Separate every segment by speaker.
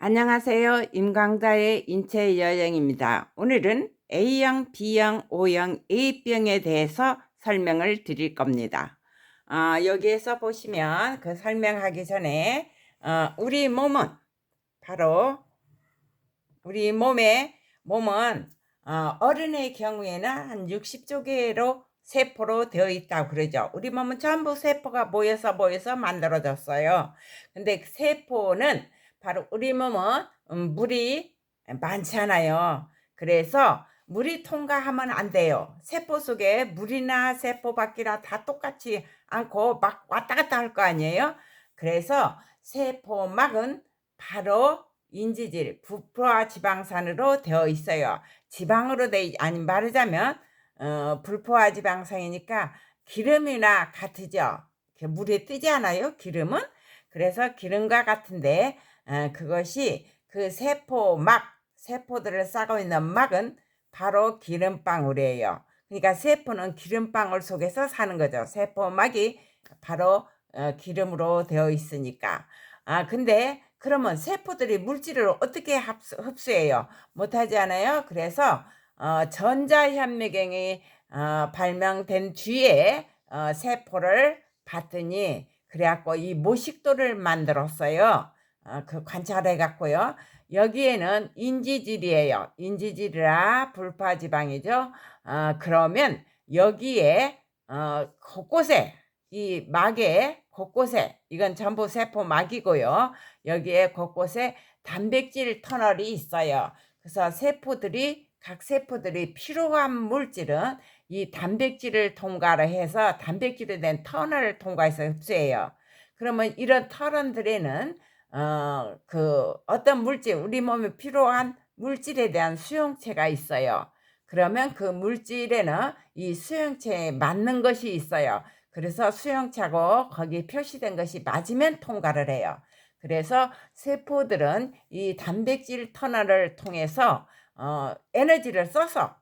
Speaker 1: 안녕하세요. 임강자의 인체 여행입니다. 오늘은 A형, B형, O형, A병에 대해서 설명을 드릴 겁니다. 여기에서 보시면 그 설명하기 전에 우리 몸은 바로 우리 몸은 어른의 경우에는 한 60조 개로 세포로 되어 있다고 그러죠. 우리 몸은 전부 세포가 모여서 만들어졌어요. 근데 그 세포는 바로 우리 몸은 물이 많잖아요. 그래서 물이 통과하면 안 돼요. 세포 속에 물이나 세포 밖이나 다 똑같이 않고 막 왔다 갔다 할 거 아니에요. 그래서 세포막은 바로 인지질, 부프와 지방산으로 되어 있어요. 지방으로 아니 말하자면 불포화 지방산이니까 기름이나 같으죠. 물에 뜨지 않아요, 기름은? 그래서 기름과 같은데 그것이 그 세포들을 싸고 있는 막은 바로 기름방울이에요. 그러니까 세포는 기름방울 속에서 사는 거죠. 세포막이 바로 기름으로 되어 있으니까. 근데 그러면 세포들이 물질을 어떻게 흡수해요? 못하지 않아요? 그래서 전자현미경이 발명된 뒤에 세포를 봤더니 그래갖고 이 모식도를 만들었어요. 그 관찰해 갖고요. 여기에는 인지질이에요. 인지질이라 불파지방이죠. 그러면 여기에 곳곳에 이 막에 곳곳에 이건 전부 세포 막이고요. 여기에 곳곳에 단백질 터널이 있어요. 그래서 각 세포들이 필요한 물질은 이 단백질을 통과를 해서 단백질에 된 터널을 통과해서 흡수해요. 그러면 이런 터널들에는 어떤 물질, 우리 몸에 필요한 물질에 대한 수용체가 있어요. 그러면 그 물질에는 이 수용체에 맞는 것이 있어요. 그래서 수용체하고 거기 표시된 것이 맞으면 통과를 해요. 그래서 세포들은 이 단백질 터널을 통해서 에너지를 써서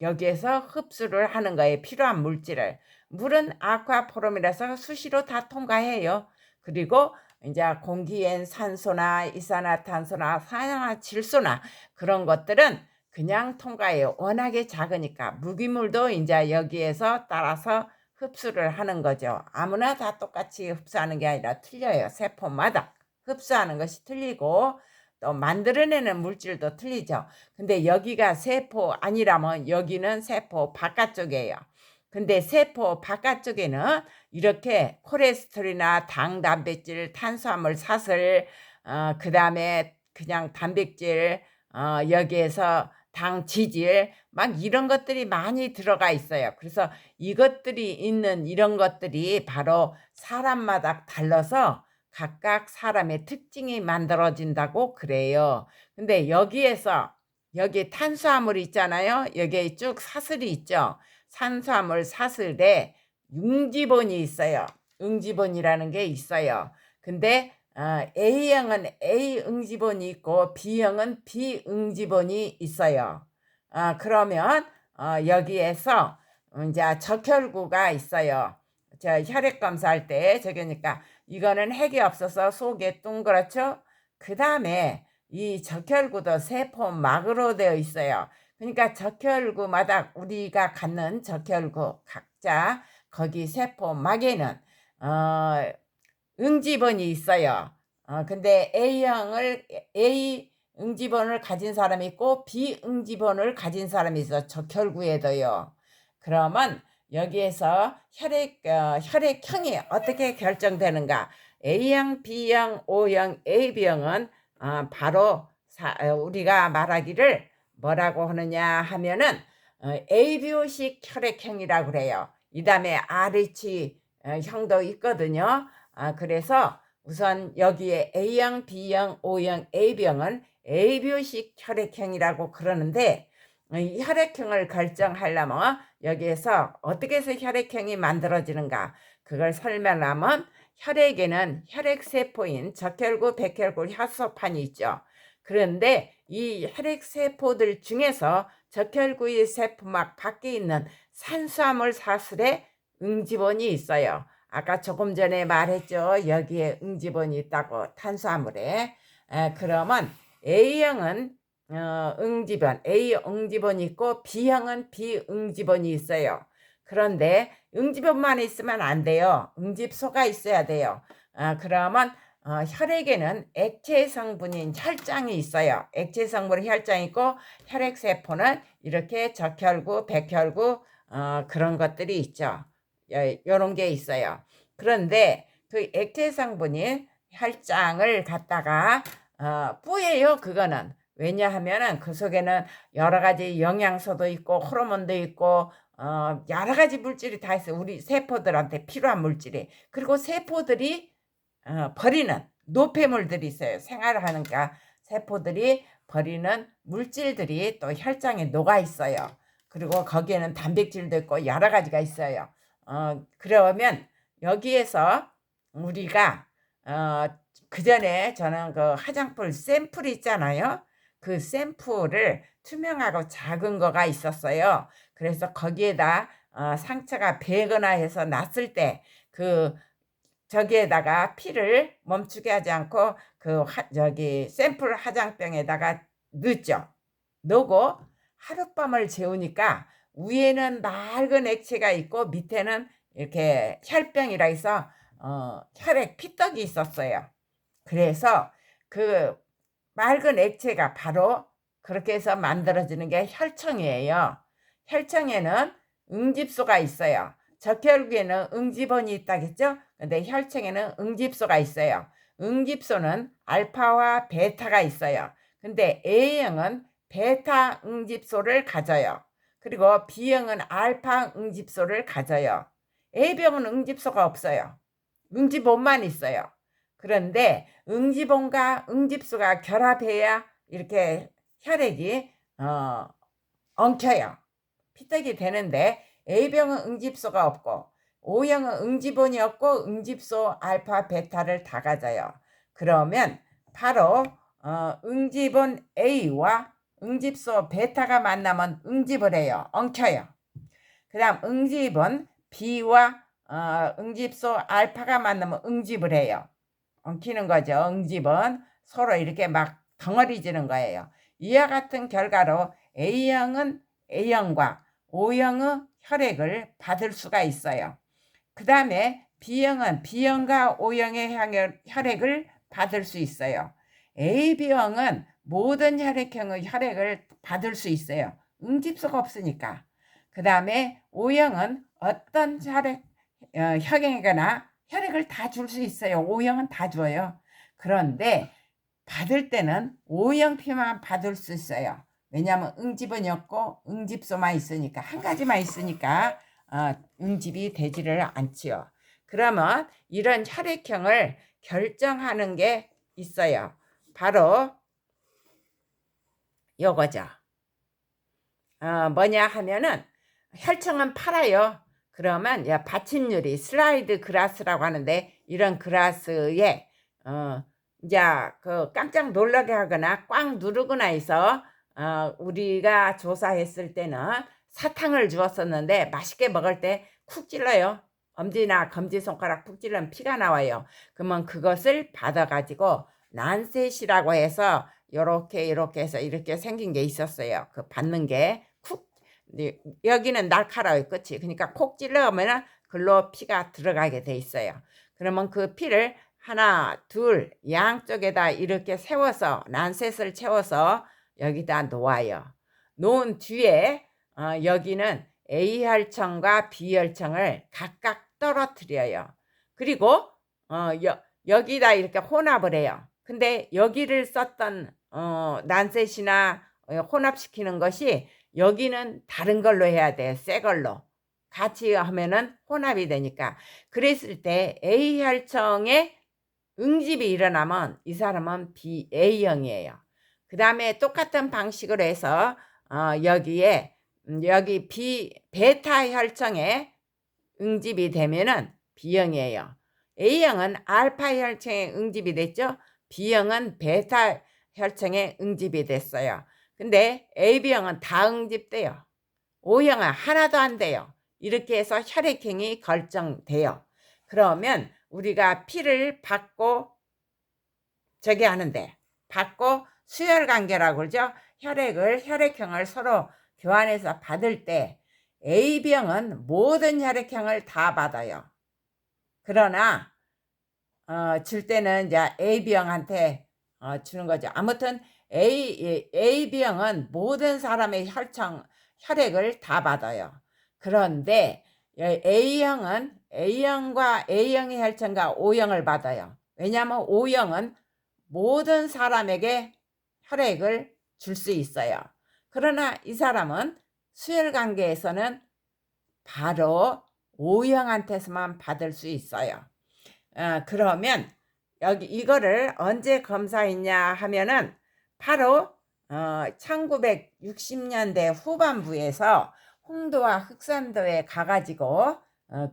Speaker 1: 여기에서 흡수를 하는 거에 필요한 물질을. 물은 아쿠아포름이라서 수시로 다 통과해요. 그리고 이제 공기엔 산소나 이산화탄소나 산화나 질소나 그런 것들은 그냥 통과해요. 워낙에 작으니까. 무기물도 이제 여기에서 따라서 흡수를 하는 거죠. 아무나 다 똑같이 흡수하는 게 아니라 틀려요. 세포마다 흡수하는 것이 틀리고 또 만들어내는 물질도 틀리죠. 근데 여기가 세포 아니라면 여기는 세포 바깥쪽이에요. 근데 세포 바깥쪽에는 이렇게 콜레스테롤이나 당, 단백질, 탄수화물, 사슬, 그 다음에 그냥 단백질, 여기에서 당, 지질, 막 이런 것들이 많이 들어가 있어요. 그래서 이것들이 있는 이런 것들이 바로 사람마다 달라서 각각 사람의 특징이 만들어진다고 그래요. 근데 여기 탄수화물 있잖아요. 여기에 쭉 사슬이 있죠. 탄수화물 사슬에 응지본이 있어요. 응지본이라는 게 있어요. 근데 A형은 A 응지본이 있고 B형은 B 응지본이 있어요. 그러면 여기에서 이제 적혈구가 있어요. 저 혈액 검사할 때 저기니까 이거는 핵이 없어서 속에 둥그렇죠. 그 다음에 이 적혈구도 세포막으로 되어 있어요. 그러니까 적혈구마다 우리가 갖는 적혈구 각자 거기 세포막에는 응지번이 있어요. 근데 A 응지번을 가진 사람이 있고 B 응지번을 가진 사람이 있어. 적혈구에도요. 그러면 여기에서 혈액형이 어떻게 결정되는가? A형, B형, O형, AB형은 바로 우리가 말하기를 뭐라고 하느냐 하면은 ABO식 혈액형이라고 그래요. 이 다음에 RH 형도 있거든요. 그래서 우선 여기에 A형, B형, O형, AB형은 ABO식 혈액형이라고 그러는데 이 혈액형을 결정하려면 여기에서 어떻게 해서 혈액형이 만들어지는가 그걸 설명하면 혈액에는 혈액세포인 적혈구, 백혈구, 혈소판이 있죠. 그런데 이 혈액세포들 중에서 적혈구의 세포막 밖에 있는 산수화물 사슬에 응지본이 있어요. 아까 조금 전에 말했죠. 여기에 응지본이 있다고 탄수화물에. 그러면 A형은 응집원, A 응집원이 있고 B형은 비응집원이 있어요. 그런데 응집원만 있으면 안 돼요. 응집소가 있어야 돼요. 그러면 혈액에는 액체 성분인 혈장이 있어요. 액체 성분의 혈장이 있고 혈액세포는 이렇게 적혈구, 백혈구 그런 것들이 있죠. 요런 게 있어요. 그런데 그 액체 성분인 혈장을 갖다가 뿌예요. 그거는 왜냐하면은 그 속에는 여러 가지 영양소도 있고 호르몬도 있고 여러 가지 물질이 다 있어요. 우리 세포들한테 필요한 물질이. 그리고 세포들이 버리는 노폐물들이 있어요. 생활을 하니까 세포들이 버리는 물질들이 또 혈장에 녹아 있어요. 그리고 거기에는 단백질도 있고 여러 가지가 있어요. 그러면 여기에서 우리가 그 전에 저는 그 화장품 샘플 있잖아요. 그 샘플을 투명하고 작은 거가 있었어요. 그래서 거기에다 상처가 배거나 해서 났을 때 그 저기에다가 피를 멈추게 하지 않고 그 저기 샘플 화장병에다가 넣죠. 넣고 하룻밤을 재우니까 위에는 맑은 액체가 있고 밑에는 이렇게 혈병이라 해서 혈액 피떡이 있었어요. 그래서 그 맑은 액체가 바로 그렇게 해서 만들어지는 게 혈청이에요. 혈청에는 응집소가 있어요. 적혈구에는 응집원이 있다겠죠? 근데 혈청에는 응집소가 있어요. 응집소는 알파와 베타가 있어요. 근데 A형은 베타 응집소를 가져요. 그리고 B형은 알파 응집소를 가져요. A병은 응집소가 없어요. 응집원만 있어요. 그런데 응집원과 응집소가 결합해야 이렇게 혈액이 엉켜요. 피떡이 되는데 A병은 응집소가 없고 O형은 응집원이 없고 응집소 알파 베타를 다 가져요. 그러면 바로 응집원 A와 응집소 베타가 만나면 응집을 해요. 엉켜요. 그 다음 응집원 B와 응집소 알파가 만나면 응집을 해요. 엉키는 거죠. 응집은 서로 이렇게 막 덩어리지는 거예요. 이와 같은 결과로 A형은 A형과 O형의 혈액을 받을 수가 있어요. 그 다음에 B형은 B형과 O형의 혈액을 받을 수 있어요. AB형은 모든 혈액형의 혈액을 받을 수 있어요. 응집소가 없으니까. 그 다음에 O형은 어떤 혈액이거나 혈액을 다 줄 수 있어요. O형은 다 줘요. 그런데 받을 때는 O형 피만 받을 수 있어요. 왜냐하면 응집은 없고 응집소만 있으니까 한 가지만 있으니까 응집이 되지를 않지요. 그러면 이런 혈액형을 결정하는 게 있어요. 바로 요거죠. 뭐냐 하면은 혈청은 팔아요. 그러면 받침유리 슬라이드 글라스라고 하는데 이런 글라스에 이제 그 깜짝 놀라게 하거나 꽉 누르거나 해서 우리가 조사했을 때는 사탕을 주었었는데 맛있게 먹을 때 쿡 찔러요. 엄지나 검지손가락 푹 찔러면 피가 나와요. 그러면 그것을 받아가지고 란셋이라고 해서 요렇게 해서 이렇게 생긴 게 있었어요. 그 받는 게 쿡 여기는 날카로워요. 끝이. 그러니까 콕 찔러면 글로 피가 들어가게 돼 있어요. 그러면 그 피를 하나, 둘, 양쪽에다 이렇게 세워서 란셋을 채워서 여기다 놓아요. 놓은 뒤에 여기는 A혈청과 B혈청을 각각 떨어뜨려요. 그리고 여기다 이렇게 혼합을 해요. 근데 여기를 썼던 란셋이나 혼합시키는 것이 여기는 다른 걸로 해야 돼. 새 걸로. 같이 하면은 혼합이 되니까. 그랬을 때 A혈청에 응집이 일어나면 이 사람은 A형이에요. 그 다음에 똑같은 방식으로 해서 여기에 여기 베타 혈청에 응집이 되면은 B형이에요. A형은 알파 혈청에 응집이 됐죠. B형은 베타 혈청에 응집이 됐어요. 근데 AB형은 다 응집돼요. O형은 하나도 안 돼요. 이렇게 해서 혈액형이 결정돼요. 그러면 우리가 피를 받고 저기 하는데 받고 수혈 관계라고 그러죠. 혈액형을 서로 교환해서 받을 때 A병은 모든 혈액형을 다 받아요. 그러나 줄 때는 이제 A병한테 주는 거죠. 아무튼 A병은 모든 사람의 혈액을 다 받아요. 그런데 A형과 A형의 혈청과 O형을 받아요. 왜냐하면 O형은 모든 사람에게 혈액을 줄 수 있어요. 그러나 이 사람은 수혈 관계에서는 바로 O형한테서만 받을 수 있어요. 그러면 여기 이거를 언제 검사했냐 하면은 바로 1960년대 후반부에서 홍도와 흑산도에 가가지고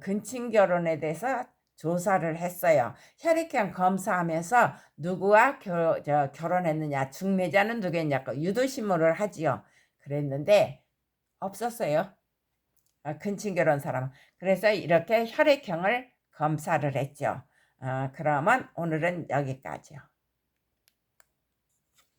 Speaker 1: 근친 결혼에 대해서 조사를 했어요. 혈액형 검사하면서 누구와 결혼했느냐, 중매자는 누구였냐고 유도신문을 하지요. 그랬는데 없었어요. 근친 결혼 사람. 그래서 이렇게 혈액형을 검사를 했죠. 그러면 오늘은 여기까지요.